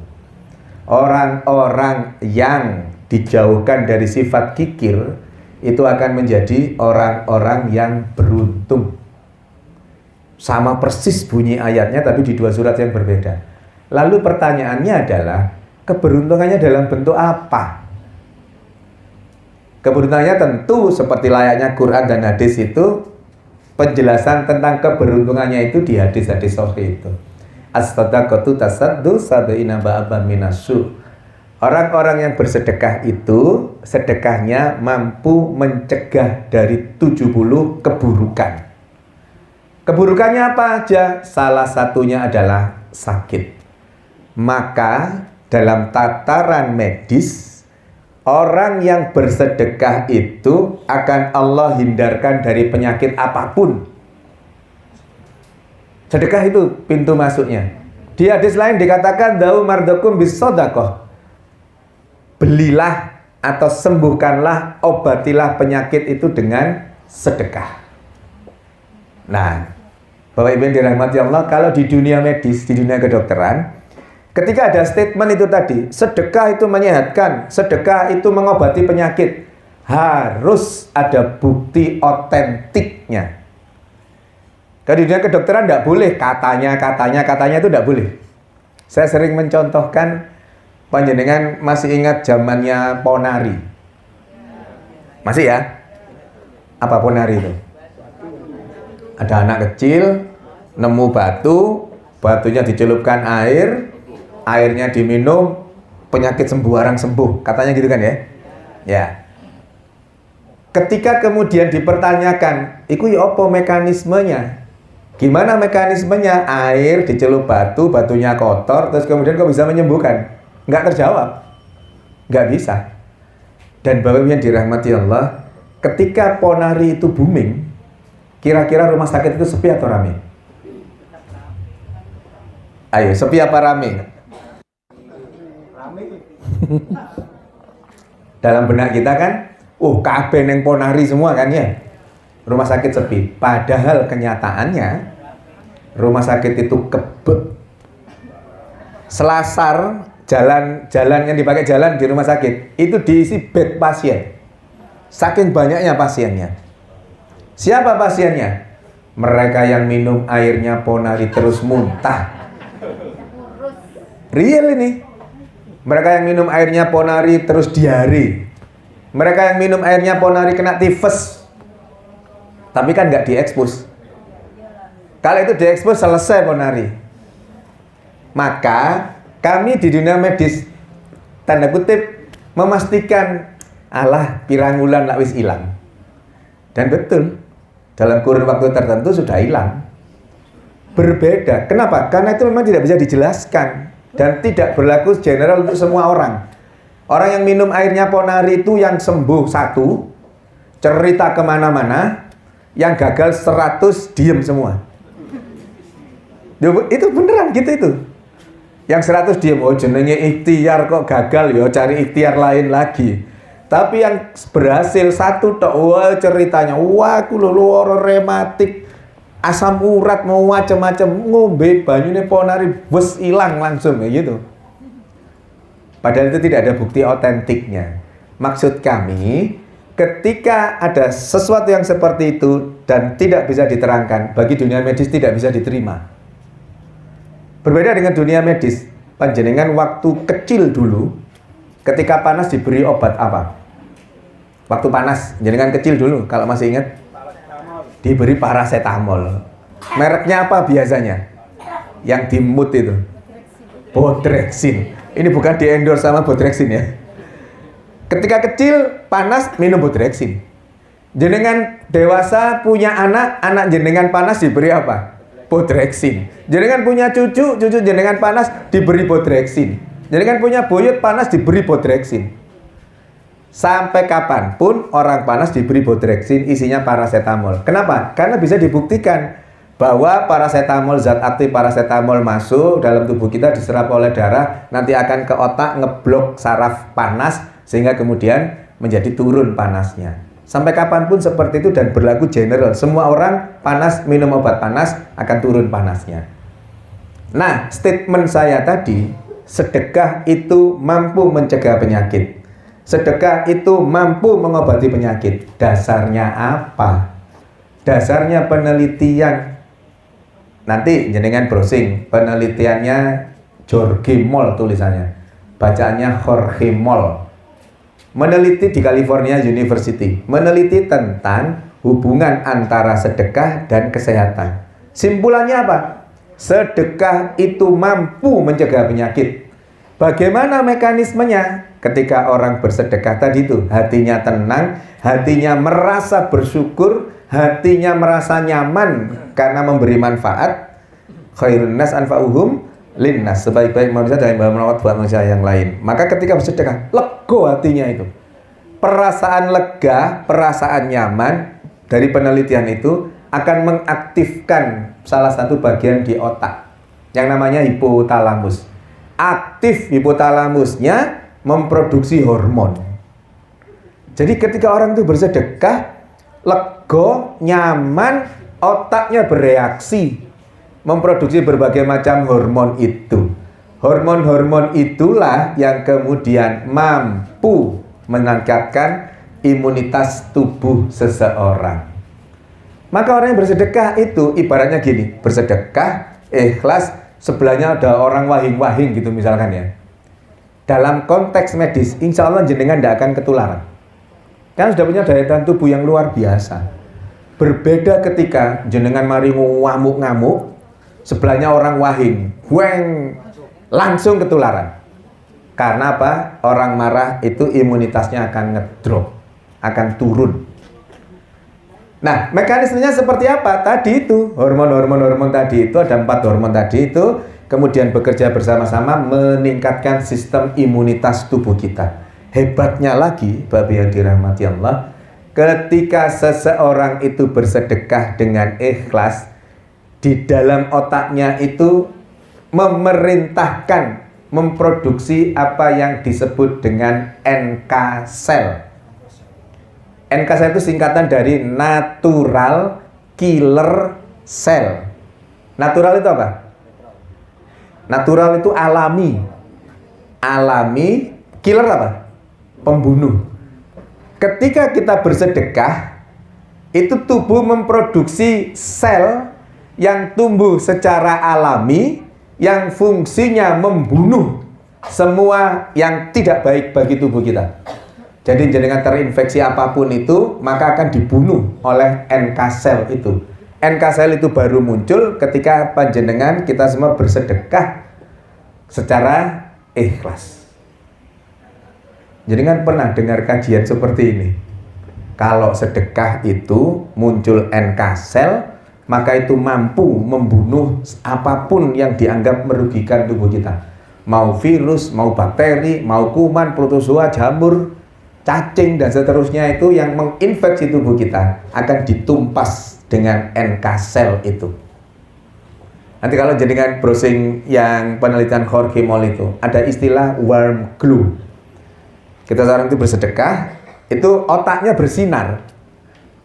Orang-orang yang dijauhkan dari sifat kikir itu akan menjadi orang-orang yang beruntung. Sama persis bunyi ayatnya tapi di dua surat yang berbeda. Lalu pertanyaannya adalah, keberuntungannya dalam bentuk apa? Keberuntungannya tentu seperti layaknya Quran dan hadis itu, penjelasan tentang keberuntungannya itu di hadis-hadis sahih itu. As-sadaqatu tasaddu sab'ina ba'aban minasyu. Orang-orang yang bersedekah itu sedekahnya mampu mencegah dari 70 keburukan. Keburukannya apa aja? Salah satunya adalah sakit. Maka dalam tataran medis, orang yang bersedekah itu akan Allah hindarkan dari penyakit apapun. Sedekah itu pintu masuknya. Di hadis lain dikatakan da'u mardakum bis-shadaqah. Belilah atau sembuhkanlah, obatilah penyakit itu dengan sedekah. Nah, Bapak Ibu yang dirahmati Allah, kalau di dunia medis, di dunia kedokteran, ketika ada statement itu tadi, sedekah itu menyehatkan, sedekah itu mengobati penyakit, harus ada bukti otentiknya. Kalau di dunia kedokteran tidak boleh katanya itu tidak boleh. Saya sering mencontohkan, panjenengan masih ingat zamannya Ponari? Masih ya? Apa Ponari itu? Ada anak kecil nemu batu, batunya dicelupkan air, airnya diminum, penyakit sembuh, sembuh, katanya gitu kan ya. Ya. Ketika kemudian dipertanyakan, iku ya apa mekanismenya? Gimana mekanismenya? Air dicelup batu, batunya kotor, terus kemudian kok bisa menyembuhkan? Nggak terjawab. Nggak bisa. Dan Bapak Ibu yang dirahmati Allah, ketika Ponari itu booming, kira-kira rumah sakit itu sepi atau rame? Ayo, sepi apa rame? Rame. Dalam benak kita kan, kabeh neng Ponari semua kan ya. Rumah sakit sepi. Padahal kenyataannya rumah sakit itu kebek. Selasar jalan yang dipakai jalan di rumah sakit itu diisi bed pasien. Saking banyaknya pasiennya. Siapa pasiennya? Mereka yang minum airnya Ponari terus muntah. Real ini. Mereka yang minum airnya Ponari terus diare. Mereka yang minum airnya Ponari kena tifus. Tapi kan nggak diekspos. Kalau itu diekspos selesai Ponari. Maka kami di dunia medis tanda kutip memastikan alah pirangulan lak wis hilang. Dan betul dalam kurun waktu tertentu sudah hilang. Berbeda. Kenapa? Karena itu memang tidak bisa dijelaskan dan tidak berlaku general untuk semua orang. Orang yang minum airnya Ponari itu yang sembuh 1, cerita kemana-mana. Yang gagal 100 diem semua. Itu beneran gitu itu. Yang 100 diem, jenenge ikhtiar kok gagal, cari ikhtiar lain lagi. Tapi yang berhasil 1 tok, ceritanya, aku loro rematik, asam urat mau macam-macam, ngombe banyune Ponari wes hilang langsung gitu. Padahal itu tidak ada bukti otentiknya. Maksud kami, ketika ada sesuatu yang seperti itu dan tidak bisa diterangkan, bagi dunia medis tidak bisa diterima. Berbeda dengan dunia medis, panjenengan waktu kecil dulu, ketika panas diberi obat apa? Waktu panas, jenengan kecil dulu, kalau masih ingat, diberi paracetamol. Mereknya apa biasanya? Yang dimut itu? Bodrexin. Ini bukan di-endorse sama Bodrexin ya. Ketika kecil, panas, minum Bodrexin. Jenengan dewasa punya anak jenengan panas diberi apa? Bodrexin. Jenengan punya cucu jenengan panas diberi Bodrexin. Jenengan punya buyut panas diberi Bodrexin. Sampai kapanpun orang panas diberi Bodrexin isinya paracetamol. Kenapa? Karena bisa dibuktikan bahwa paracetamol, zat aktif paracetamol masuk dalam tubuh kita, diserap oleh darah, nanti akan ke otak, ngeblok saraf panas, sehingga kemudian menjadi turun panasnya. Sampai kapanpun seperti itu dan berlaku general. Semua orang panas, minum obat panas, akan turun panasnya. Nah, statement saya tadi, sedekah itu mampu mencegah penyakit. Sedekah itu mampu mengobati penyakit. Dasarnya apa? Dasarnya penelitian. Nanti jenengan browsing, penelitiannya Jorge Moll tulisannya. Bacaannya Jorge Moll. Meneliti di California University, meneliti tentang hubungan antara sedekah dan kesehatan. Simpulannya apa? Sedekah itu mampu mencegah penyakit. Bagaimana mekanismenya? Ketika orang bersedekah tadi itu, hatinya tenang, hatinya merasa bersyukur, hatinya merasa nyaman karena memberi manfaat. Khairun nas anfa'uhum linnas, sebaik-baik manusia dan merawat buat manusia yang lain. Maka ketika bersedekah, lega hatinya itu. Perasaan lega, perasaan nyaman dari penelitian itu akan mengaktifkan salah satu bagian di otak yang namanya hipotalamus. Aktif hipotalamusnya memproduksi hormon. Jadi ketika orang itu bersedekah, lega, nyaman, otaknya bereaksi, memproduksi berbagai macam hormon itu. Hormon-hormon itulah yang kemudian mampu meningkatkan imunitas tubuh seseorang. Maka orang yang bersedekah itu ibaratnya gini, bersedekah, ikhlas, sebelahnya ada orang wahing-wahing gitu misalkan ya. Dalam konteks medis, insya Allah jenengan tidak akan ketularan. Kan sudah punya daya tahan tubuh yang luar biasa. Berbeda ketika jenengan mari ngamuk-ngamuk, sebelahnya orang wahing, weng, langsung ketularan. Karena apa? Orang marah itu imunitasnya akan ngedrop, akan turun. Nah, mekanismenya seperti apa? Tadi itu, hormon tadi itu, ada 4 hormon tadi itu, kemudian bekerja bersama-sama meningkatkan sistem imunitas tubuh kita. Hebatnya lagi, Bapak yang dirahmati Allah, ketika seseorang itu bersedekah dengan ikhlas, di dalam otaknya itu memerintahkan memproduksi apa yang disebut dengan NK cell. NK cell itu singkatan dari natural killer cell. Natural itu apa? Natural itu alami. Alami, killer apa? Pembunuh. Ketika kita bersedekah, itu tubuh memproduksi sel yang tumbuh secara alami, yang fungsinya membunuh semua yang tidak baik bagi tubuh kita. Jadi jenengan terinfeksi apapun itu, maka akan dibunuh oleh NK cell itu. NK cell itu baru muncul ketika panjenengan kita semua bersedekah secara ikhlas. Jenengan pernah dengar kajian seperti ini? Kalau sedekah itu muncul NK cell, maka itu mampu membunuh apapun yang dianggap merugikan tubuh kita. Mau virus, mau bakteri, mau kuman, protozoa, jamur, cacing dan seterusnya itu yang menginfeksi tubuh kita akan ditumpas dengan NK cell itu. Nanti kalau jenengan browsing yang penelitian Jorge Moll itu ada istilah warm glow. Kita sekarang itu bersedekah, itu otaknya bersinar.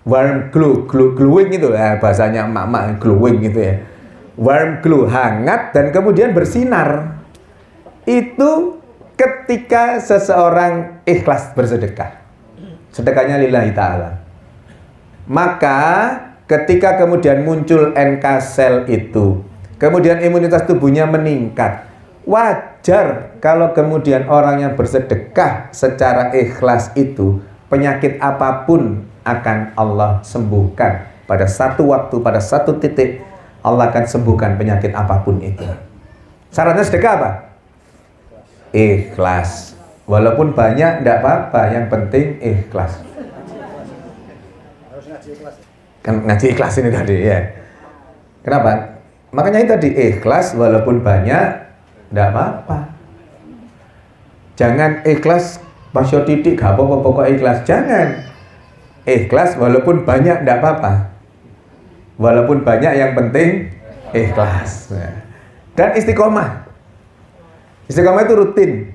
Warm glow, glowing itu ya bahasanya emak-emak, glowing gitu ya. Warm glow, hangat dan kemudian bersinar. Itu ketika seseorang ikhlas bersedekah, sedekahnya lillahi ta'ala. Maka ketika kemudian muncul NK cell itu, kemudian imunitas tubuhnya meningkat, wajar kalau kemudian orang yang bersedekah secara ikhlas itu, penyakit apapun akan Allah sembuhkan. Pada satu waktu, pada satu titik, Allah akan sembuhkan penyakit apapun itu. Syaratnya sedekah apa? Ikhlas. Walaupun banyak tidak apa-apa, yang penting ikhlas. Harus ngaji ikhlas. Kan ngaji ikhlas ini tadi ya. Kenapa? Makanya itu tadi ikhlas walaupun banyak tidak apa-apa. Jangan ikhlas pasyo titik gak apa-apa pokok ikhlas. Jangan. Ikhlas walaupun banyak tidak apa-apa. Walaupun banyak yang penting ikhlas. Dan istiqomah. Istiqomah itu rutin.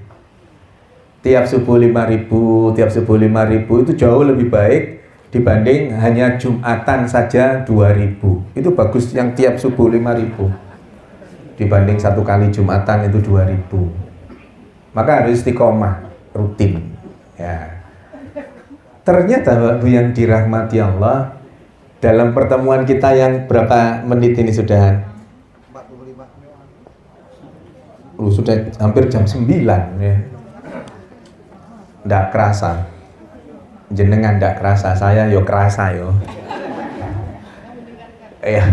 Tiap subuh 5.000, tiap subuh 5.000 itu jauh lebih baik dibanding hanya Jumatan saja 2.000. Itu bagus yang tiap subuh 5.000 dibanding satu kali Jumatan itu 2.000. Maka harus istiqomah rutin. Ya. Ternyata Bapak yang dirahmati Allah, dalam pertemuan kita yang berapa menit ini sudah? 45. Sudah hampir jam 9 ya. Nggak kerasa. Jenengan nggak kerasa, saya yo kerasa yo. Ya.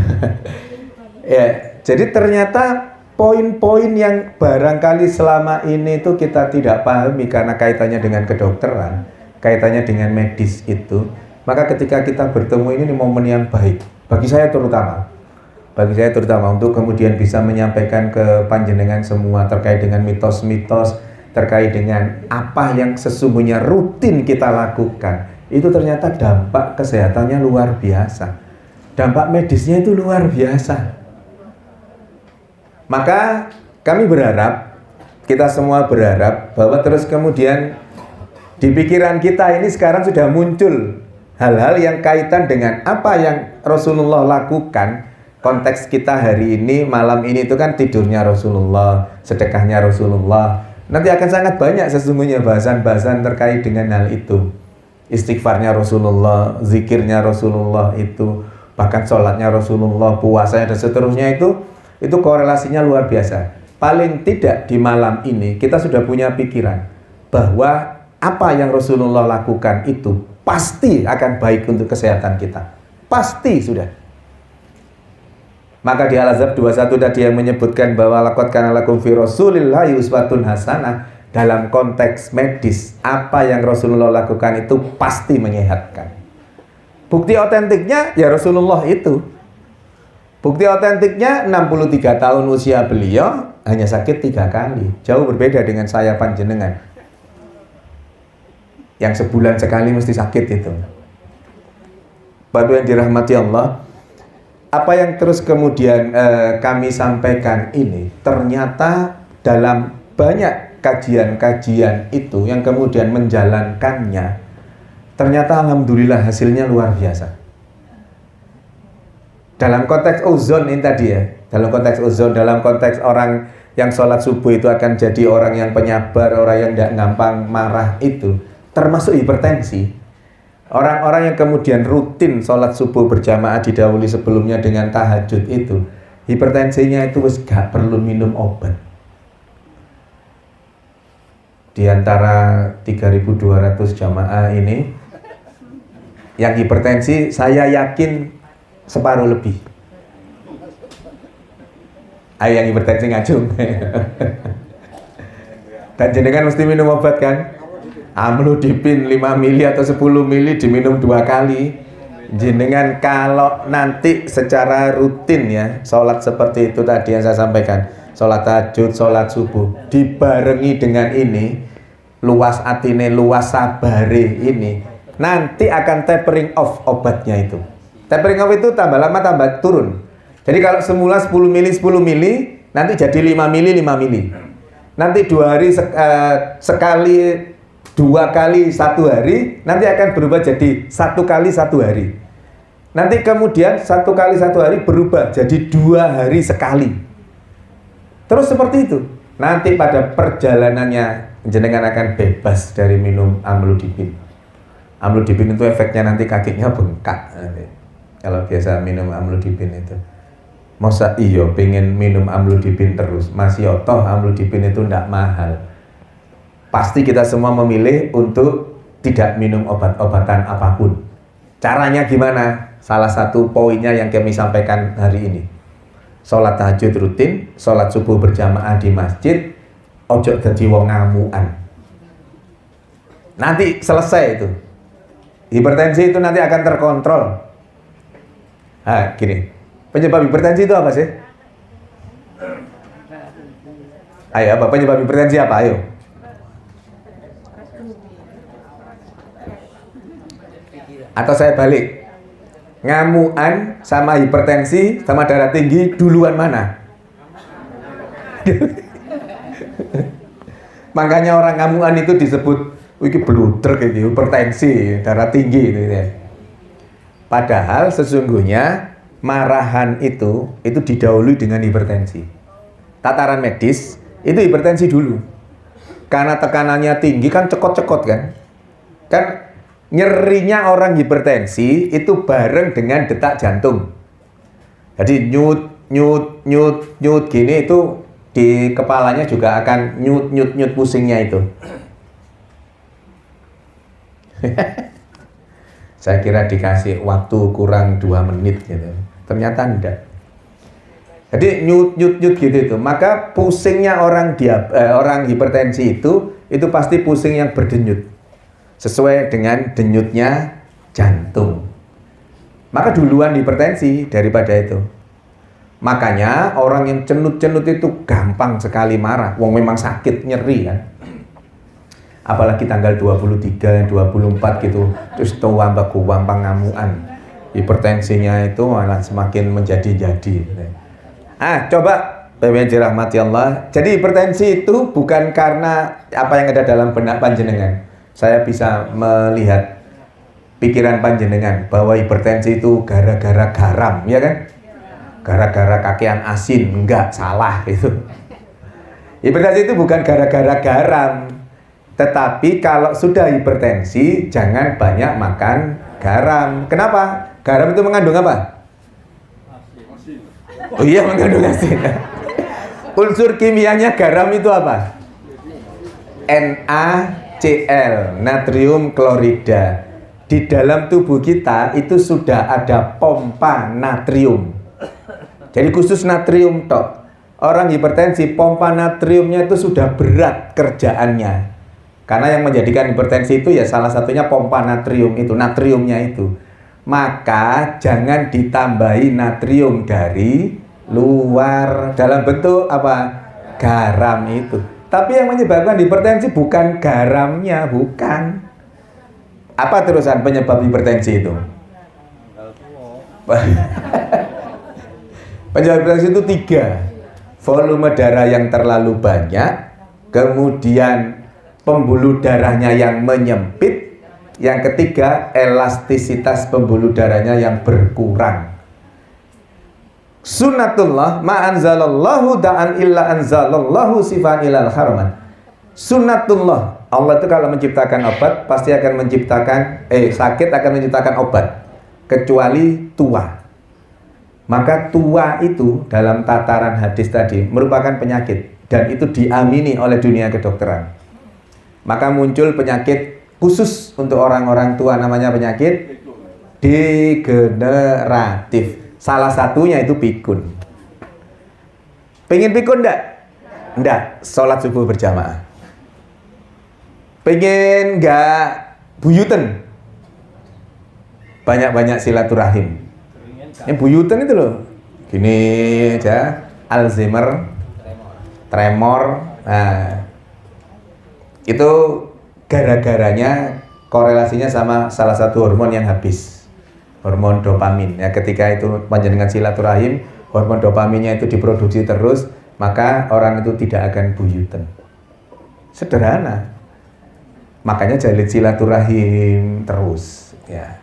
Ya, jadi ternyata poin-poin yang barangkali selama ini itu kita tidak pahami karena kaitannya dengan kedokteran, kaitannya dengan medis itu, maka ketika kita bertemu ini momen yang baik bagi saya terutama untuk kemudian bisa menyampaikan ke panjenengan semua terkait dengan mitos-mitos, terkait dengan apa yang sesungguhnya rutin kita lakukan. Itu ternyata dampak kesehatannya luar biasa, dampak medisnya itu luar biasa. Maka kami berharap, kita semua berharap bahwa terus kemudian di pikiran kita ini sekarang sudah muncul hal-hal yang kaitan dengan apa yang Rasulullah lakukan. Konteks kita hari ini, malam ini itu kan tidurnya Rasulullah, sedekahnya Rasulullah. Nanti akan sangat banyak sesungguhnya bahasan-bahasan terkait dengan hal itu. Istighfarnya Rasulullah, zikirnya Rasulullah itu, bahkan sholatnya Rasulullah, puasanya dan seterusnya itu korelasinya luar biasa. Paling tidak di malam ini kita sudah punya pikiran bahwa apa yang Rasulullah lakukan itu pasti akan baik untuk kesehatan kita. Pasti sudah. Maka di Al-Ahzab 21 tadi yang menyebutkan bahwa laqad kana lakum fi Rasulillahi uswatun hasanah, dalam konteks medis, apa yang Rasulullah lakukan itu pasti menyehatkan. Bukti otentiknya ya Rasulullah itu. Bukti otentiknya 63 tahun usia beliau hanya sakit 3 kali. Jauh berbeda dengan saya panjenengan yang sebulan sekali mesti sakit itu. Bapak yang dirahmati Allah, apa yang terus kemudian kami sampaikan ini, ternyata dalam banyak kajian-kajian itu yang kemudian menjalankannya, ternyata alhamdulillah hasilnya luar biasa. Dalam konteks uzon ini tadi ya, dalam konteks uzon, dalam konteks orang yang sholat subuh itu akan jadi orang yang penyabar, orang yang tidak gampang marah itu, termasuk hipertensi. Orang-orang yang kemudian rutin sholat subuh berjamaah didahului sebelumnya dengan tahajud itu, hipertensinya itu wis gak perlu minum obat. Di antara 3.200 jamaah ini, yang hipertensi saya yakin separuh lebih. Ayo yang hipertensi ngajung. Dan jenengan mesti minum obat kan? Amlodipin 5 mili atau 10 mili diminum 2 kali. Jenengan kalau nanti secara rutin ya, sholat seperti itu tadi yang saya sampaikan, sholat tahajud, sholat subuh, dibarengi dengan ini, luas atine, luas sabare ini, nanti akan tapering off obatnya itu. Tapering off itu tambah lama tambah turun. Jadi kalau semula 10 mili, nanti jadi 5 mili. Nanti 2 hari sekali, 2 kali 1 hari, nanti akan berubah jadi 1 kali 1 hari. Nanti kemudian 1 kali 1 hari berubah jadi 2 hari sekali. Terus seperti itu. Nanti pada perjalanannya jenengan akan bebas dari minum amlodipin. Amlodipin itu efeknya nanti kakinya bengkak. Kalau biasa minum amlodipin itu. Masa iya pengen minum amlodipin terus? Masih otoh amlodipin itu tidak mahal. Pasti kita semua memilih untuk tidak minum obat-obatan apapun. Caranya gimana? Salah satu poinnya yang kami sampaikan hari ini. Sholat tahajud rutin, sholat subuh berjamaah di masjid, ojo dadi wong ngamukan. Nanti selesai itu. Hipertensi itu nanti akan terkontrol. Gini. Penyebab hipertensi itu apa sih? Ayo, apa penyebab hipertensi apa? Ayo. Atau saya balik, ngamuan sama hipertensi sama darah tinggi duluan mana? Makanya orang ngamuan itu disebut iki bluder gitu, hipertensi, darah tinggi gitu ya. Padahal sesungguhnya marahan itu didahului dengan hipertensi. Tataran medis itu hipertensi dulu. Karena tekanannya tinggi kan cekot-cekot kan? Kan nyerinya orang hipertensi itu bareng dengan detak jantung. Jadi nyut gini itu di kepalanya juga akan nyut pusingnya itu. Saya kira dikasih waktu kurang 2 menit gitu. Ternyata enggak. Jadi nyut gitu itu. Maka pusingnya orang hipertensi itu pasti pusing yang berdenyut. Sesuai dengan denyutnya jantung. Maka duluan hipertensi daripada itu. Makanya orang yang cenut-cenut itu gampang sekali marah. Wong memang sakit, nyeri kan. Apalagi tanggal 23, 24 gitu. Terus gampang ngamuan. Hipertensinya itu malah semakin menjadi-jadi. Coba Bapak dirahmati Allah. Jadi hipertensi itu bukan karena apa yang ada dalam benak panjenengan. Saya bisa melihat pikiran panjenengan bahwa hipertensi itu gara-gara garam, ya kan? Gara-gara kakean asin, enggak, salah itu. Hipertensi itu bukan gara-gara garam. Tetapi kalau sudah hipertensi, jangan banyak makan garam. Kenapa? Garam itu mengandung apa? Oh iya, mengandung asin. Unsur kimianya garam itu apa? NaCl, natrium klorida. Di dalam tubuh kita itu sudah ada pompa natrium. Jadi khusus natrium tok. Orang hipertensi, pompa natriumnya itu sudah berat kerjaannya. Karena yang menjadikan hipertensi itu ya salah satunya pompa natrium itu, natriumnya itu. Maka jangan ditambahi natrium dari luar dalam bentuk apa? Garam itu. Tapi yang menyebabkan hipertensi bukan garamnya, bukan. Apa terusan penyebab hipertensi itu? Penyebab hipertensi itu 3. Volume darah yang terlalu banyak, kemudian pembuluh darahnya yang menyempit, yang ketiga elastisitas pembuluh darahnya yang berkurang. Sunnatullah ma anzalallahu da'an illa anzalallahu sifan ilal haraman. Sunnatullah, Allah itu kalau menciptakan obat pasti akan menciptakan sakit akan menciptakan obat, kecuali tua. Maka tua itu dalam tataran hadis tadi merupakan penyakit dan itu diamini oleh dunia kedokteran. Maka muncul penyakit khusus untuk orang-orang tua, namanya penyakit degeneratif. Salah satunya itu pikun. Pengen pikun enggak? Enggak, sholat subuh berjamaah. Pengen enggak buyutan? Banyak-banyak silaturahim. Yang buyutan itu loh, gini aja, Alzheimer, tremor. Nah, itu gara-garanya korelasinya sama salah satu hormon yang habis, hormon dopamin. Ya, ketika itu panjenengan silaturahim, hormon dopaminnya itu diproduksi terus, maka orang itu tidak akan buyutan. Sederhana. Makanya jalin silaturahim terus. Ya.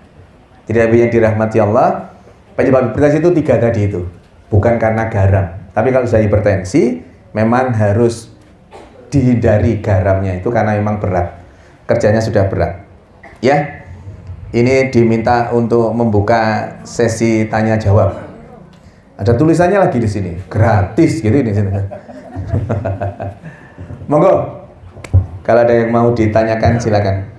Jadi yang dirahmati Allah. Penyebab hipertensi itu 3 tadi itu, bukan karena garam. Tapi kalau sudah hipertensi, memang harus dihindari garamnya itu karena memang berat, kerjanya sudah berat. Ya, ini diminta untuk membuka sesi tanya jawab. Ada tulisannya lagi di sini, gratis gitu di sini. Monggo, kalau ada yang mau ditanyakan silakan.